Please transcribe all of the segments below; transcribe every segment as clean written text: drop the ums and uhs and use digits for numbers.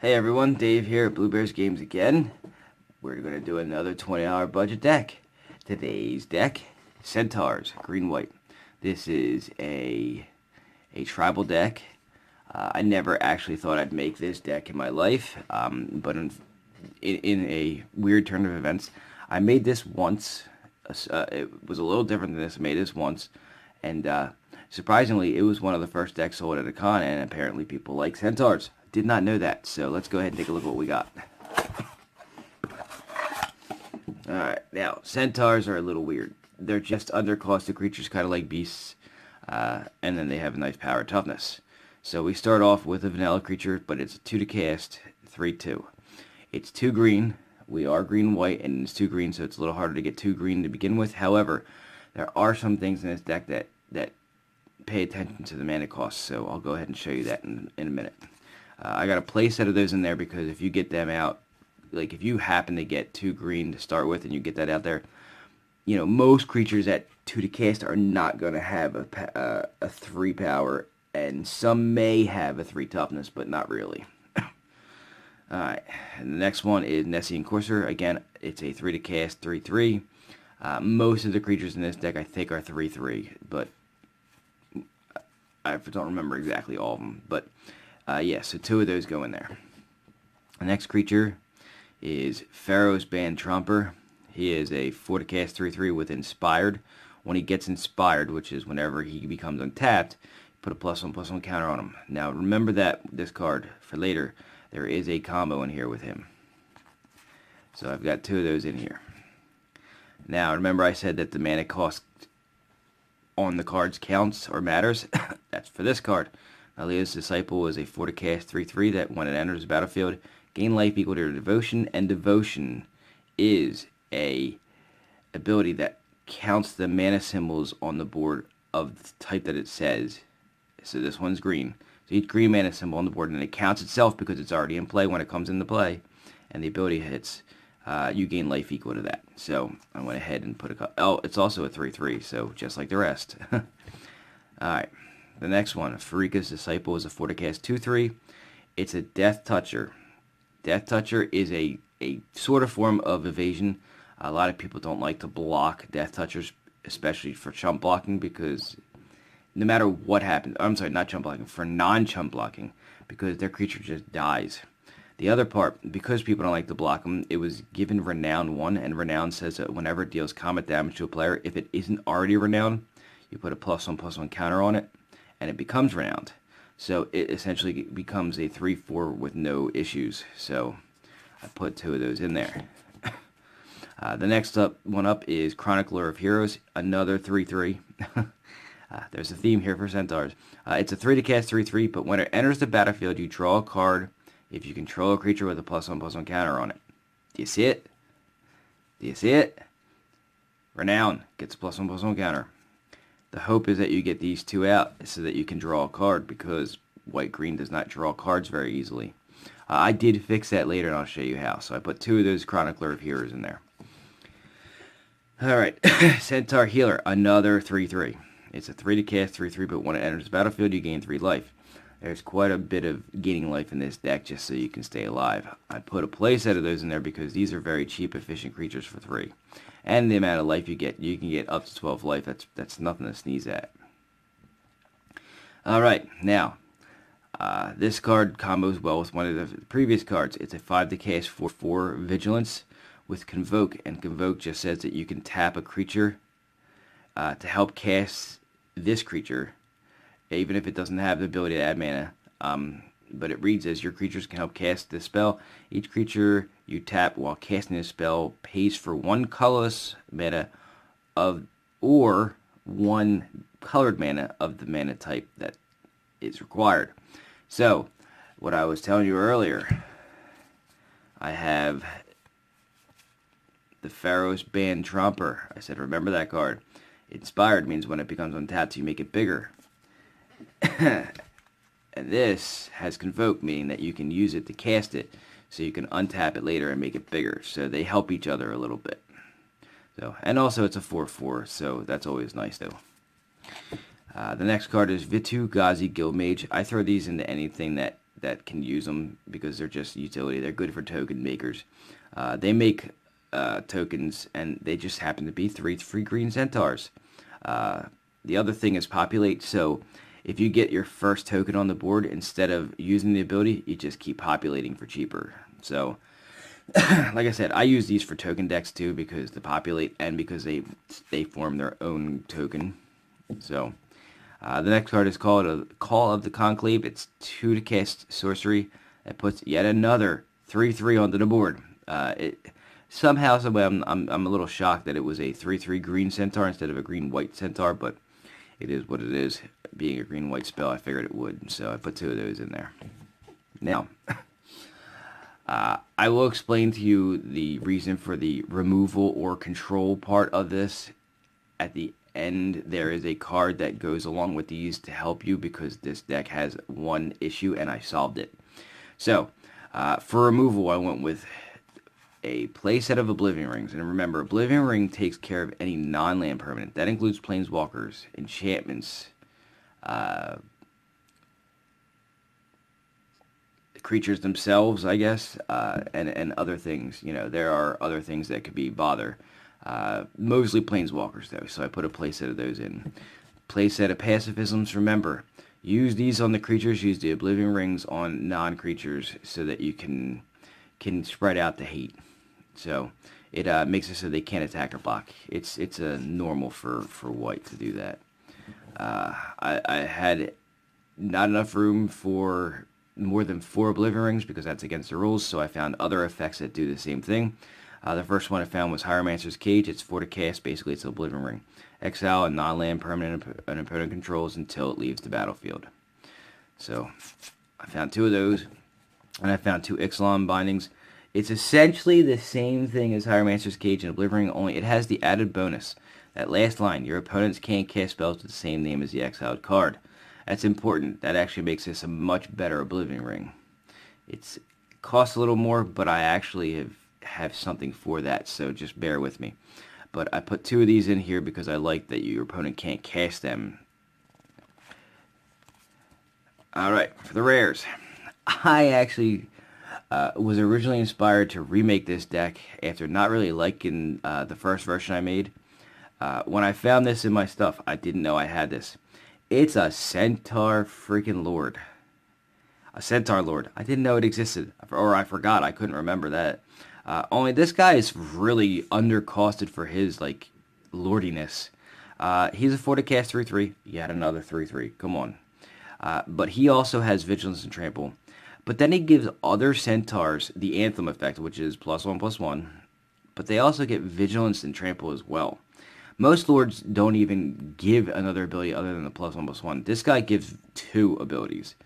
Hey everyone, Dave here at Blue Bears Games again. We're going to do another $20 budget deck. Today's deck, Centaurs, green-white. This is a tribal deck. I never actually thought I'd make this deck in my life, but in a weird turn of events, I made this once. It was a little different than this. I made this once, and surprisingly, it was one of the first decks sold at a con, and apparently people like Centaurs. Did not know that, so let's go ahead and take a look at what we got. Alright, now, Centaurs are a little weird. They're just undercosted creatures, kind of like beasts, and then they have a nice power toughness. So we start off with a vanilla creature, but it's a 2 to cast, 3/2. It's 2 green. We are green-white, and it's 2 green, so it's a little harder to get 2 green to begin with. However, there are some things in this deck that pay attention to the mana cost, so I'll go ahead and show you that in a minute. I got a play set of those in there because if you get them out, like if you happen to get 2 green to start with and you get that out there, you know, most creatures at 2 to cast are not going to have a 3 power, and some may have a 3 toughness, but not really. Alright, and the next one is Nessian Courser. Again, it's a 3 to cast, 3/3. Most of the creatures in this deck I think are 3/3, but I don't remember exactly all of them. But yeah, so 2 of those go in there. The next creature is Pharaoh's Band Tromper. He is a 4 to cast, 3/3 with Inspired. When he gets Inspired, which is whenever he becomes untapped, put a +1/+1 counter on him. Now remember that this card for later, there is a combo in here with him. So I've got 2 of those in here. Now remember I said that the mana cost on the cards counts or matters. That's for this card. Alia's Disciple is a 4 to cast, 3/3 that when it enters the battlefield, gain life equal to Devotion, and Devotion is a ability that counts the mana symbols on the board of the type that it says. So this one's green. So each green mana symbol on the board, and it counts itself because it's already in play when it comes into play, and the ability hits, you gain life equal to that. So I went ahead and put a... Oh, it's also a 3/3, so just like the rest. Alright. The next one, Farika's Disciple, is a 4 to cast, 2/3. It's a Death Toucher. Death Toucher is a sort of form of evasion. A lot of people don't like to block Death Touchers, especially for chump blocking, because no matter what happens, I'm sorry, not chump blocking, for non-chump blocking, because their creature just dies. The other part, because people don't like to block them, it was given Renown 1, and Renown says that whenever it deals combat damage to a player, if it isn't already Renowned, you put a +1/+1 counter on it, and it becomes Renowned. So it essentially becomes a 3/4 with no issues. So I put 2 of those in there. The next one up is Chronicler of Heroes, another 3/3. There's a theme here for Centaurs. It's a 3 to cast, 3/3, but when it enters the battlefield, you draw a card if you control a creature with a +1/+1 counter on it. Do you see it? Do you see it? Renown gets a +1/+1 counter. The hope is that you get these 2 out so that you can draw a card, because white-green does not draw cards very easily. I did fix that later, and I'll show you how. So I put 2 of those Chronicler of Heroes in there. Alright, Centaur Healer, another 3/3. It's a 3 to cast, 3/3, but when it enters the battlefield, you gain 3 life. There's quite a bit of gaining life in this deck just so you can stay alive. I put a play set of those in there because these are very cheap, efficient creatures for 3. And the amount of life you can get up to 12 life. That's nothing to sneeze at. Alright, now, this card combos well with one of the previous cards. It's a 5 to cast, 4/4 Vigilance with Convoke, and Convoke just says that you can tap a creature to help cast this creature, even if it doesn't have the ability to add mana. But it reads as your creatures can help cast this spell. Each creature you tap while casting this spell pays for 1 colorless mana or 1 colored mana of the mana type that is required. So, what I was telling you earlier, I have the Pharaoh's Band Tromper. I said, remember that card. Inspired means when it becomes untapped, you make it bigger. And this has Convoke, meaning that you can use it to cast it, so you can untap it later and make it bigger. So they help each other a little bit. So, and also it's a 4/4, so that's always nice though. The next card is Vitu Ghazi Guildmage. I throw these into anything that that can use them because they're just utility. They're good for token makers. They make tokens, and they just happen to be 3/3 green Centaurs. The other thing is populate, so if you get your first token on the board, instead of using the ability, you just keep populating for cheaper. So, like I said, I use these for token decks too, because they populate and because they form their own token. So, the next card is called a Call of the Conclave. It's 2 to cast sorcery. That puts yet another 3/3 onto the board. Somehow, some way, I'm a little shocked that it was a 3/3 green Centaur instead of a green-white Centaur, but it is what it is. Being a green-white spell, I figured it would, so I put 2 of those in there. Now, I will explain to you the reason for the removal or control part of this. At the end, there is a card that goes along with these to help you, because this deck has one issue, and I solved it. So, for removal, I went with a playset of Oblivion Rings. And remember, Oblivion Ring takes care of any non-land permanent. That includes planeswalkers, enchantments, creatures themselves, I guess, and other things. You know, there are other things that could be bother. Mostly planeswalkers, though, so I put a playset of those in. Playset of pacifisms. Remember, use these on the creatures, use the Oblivion Rings on non-creatures so that you can spread out the hate. So it makes it so they can't attack or block. It's a normal for white to do that. I had not enough room for more than 4 Oblivion Rings because that's against the rules, so I found other effects that do the same thing. The first one I found was Hieromancer's Cage. It's 4 to cast. Basically, it's an Oblivion Ring. Exile a non-land permanent an opponent controls until it leaves the battlefield. So I found 2 of those, and I found 2 Ixalan bindings. It's essentially the same thing as Hieromancer's Cage and Oblivion Ring, only it has the added bonus. That last line, your opponents can't cast spells with the same name as the exiled card. That's important. That actually makes this a much better Oblivion Ring. It costs a little more, but I actually have something for that, so just bear with me. But I put 2 of these in here because I like that your opponent can't cast them. Alright, for the rares. I actually was originally inspired to remake this deck after not really liking the first version I made. When I found this in my stuff, I didn't know I had this. It's a Centaur freaking Lord. A Centaur Lord. I didn't know it existed, or I forgot. I couldn't remember that. Only this guy is really undercosted for his, like, lordiness. He's a 4 to cast 3/3. Yet another 3/3. Come on. But he also has Vigilance and Trample. But then he gives other Centaurs the Anthem effect, which is +1/+1. But they also get Vigilance and Trample as well. Most Lords don't even give another ability other than the +1/+1. This guy gives 2 abilities.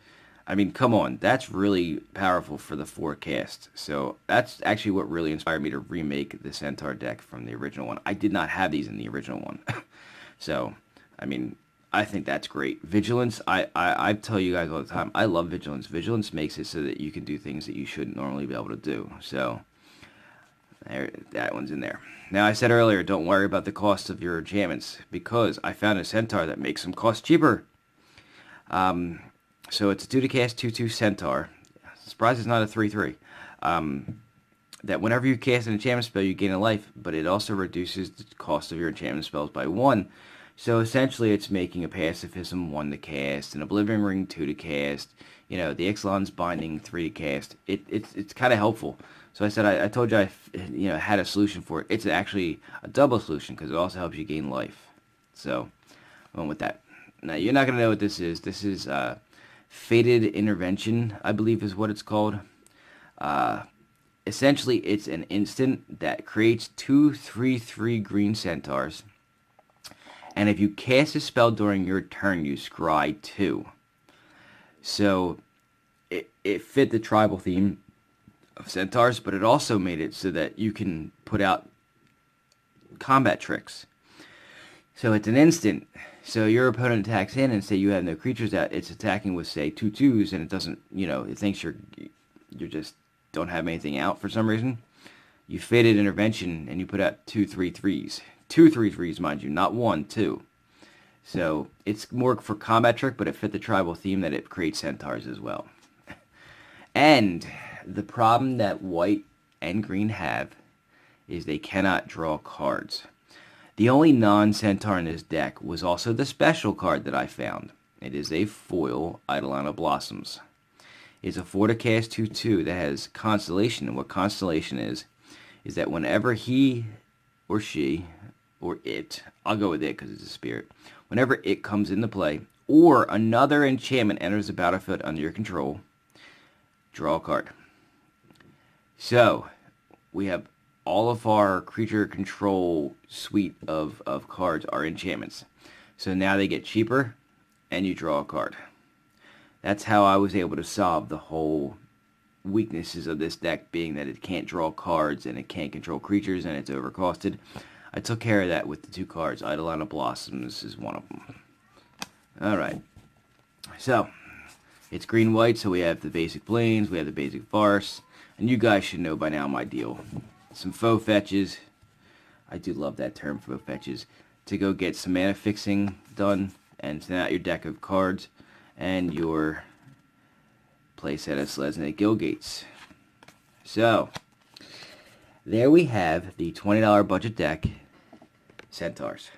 I mean, come on. That's really powerful for the 4 cast. So that's actually what really inspired me to remake the Centaur deck from the original one. I did not have these in the original one. So, I mean, I think that's great. Vigilance, I tell you guys all the time, I love Vigilance. Vigilance makes it so that you can do things that you shouldn't normally be able to do. So, there, that one's in there. Now, I said earlier, don't worry about the cost of your enchantments, because I found a Centaur that makes them cost cheaper. So it's a 2 to cast 2/2 Centaur. Surprised it's not a 3/3. That whenever you cast an enchantment spell, you gain a life, but it also reduces the cost of your enchantment spells by 1. So essentially, it's making a Pacifism 1 to cast, an Oblivion Ring 2 to cast, you know, the Ixalan's Binding 3 to cast. It's kind of helpful. So I said, I told you I had a solution for it. It's actually a double solution because it also helps you gain life. So I went with that. Now, you're not going to know what this is. This is Fated Intervention, I believe is what it's called. Essentially, it's an instant that creates 2 3/3 green Centaurs. And if you cast a spell during your turn, you scry 2. So it fit the tribal theme of Centaurs, but it also made it so that you can put out combat tricks. So it's an instant. So your opponent attacks in, and say you have no creatures out, it's attacking with, say, 2/2s, and it doesn't, it thinks you just don't have anything out for some reason. You Fated Intervention, and you put out 2 3/3s. 2 3/3s, mind you, not 1, 2. So it's more for combat trick, but it fit the tribal theme that it creates Centaurs as well. And the problem that white and green have is they cannot draw cards. The only non-Centaur in this deck was also the special card that I found. It is a foil Eidolon of Blossoms. It's a 4 to cast 2/2 that has Constellation. And what Constellation is that whenever he or she, or it, I'll go with it because it's a spirit, whenever it comes into play, or another enchantment enters the battlefield under your control, draw a card. So, we have all of our creature control suite of cards are enchantments. So now they get cheaper, and you draw a card. That's how I was able to solve the whole weaknesses of this deck, being that it can't draw cards and it can't control creatures and it's overcosted. I took care of that with the 2 cards. Eidolon of Blossoms is one of them. Alright. So, it's green-white, so we have the basic plains, we have the basic forests, and you guys should know by now my deal. Some faux fetches. I do love that term, faux fetches. To go get some mana fixing done and send out your deck of cards and your playset of Selesnya Guildgates. So, there we have the $20 budget deck, Centaurs.